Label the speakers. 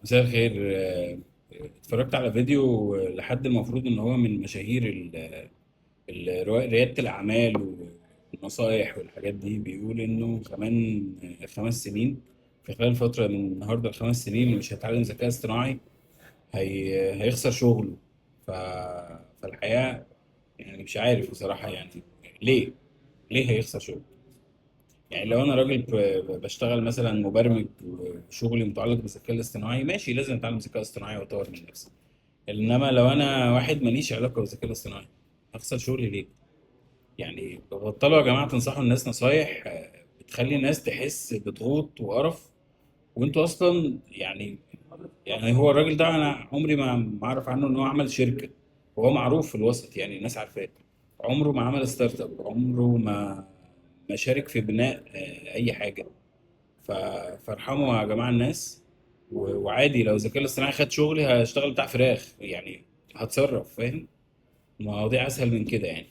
Speaker 1: مساء الخير. اتفرجت على فيديو لحد المفروض ان هو من مشاهير ريادة الأعمال والنصائح والحاجات دي، بيقول إنه كمان 5 سنين، في خلال فترة من النهاردة ل5 سنين، اللي مش هيتعلم ذكاء اصطناعي هيخسر شغله. ف... فالحقيقة يعني مش عارف بصراحة، يعني ليه ليه هيخسر شغله؟ يعني لو انا راجل بشتغل مثلا مبرمج وشغلي متعلق بالذكاء الاصطناعي، ماشي، لازم اتعلم ذكاء اصطناعي واطور من نفسي. انما لو انا واحد ماليش علاقه بالذكاء الاصطناعي، هخسر شغلي ليه؟ يعني بطلوا يا جماعه تنصحوا الناس نصايح بتخلي الناس تحس بضغوط وقرف. وانتوا اصلا يعني هو الراجل ده انا عمري ما اعرف عنه ان هو عمل شركه. هو معروف في الوسط، يعني الناس عارفاه. عمره ما عمل ستارت اب، عمره ما شارك في بناء اي حاجه. ف- فارحموا يا جماعه الناس. وعادي لو الذكاء الاصطناعي خد شغلي، هشتغل بتاع فراخ يعني، هتصرف، فاهم؟ المواضيع اسهل من كده يعني.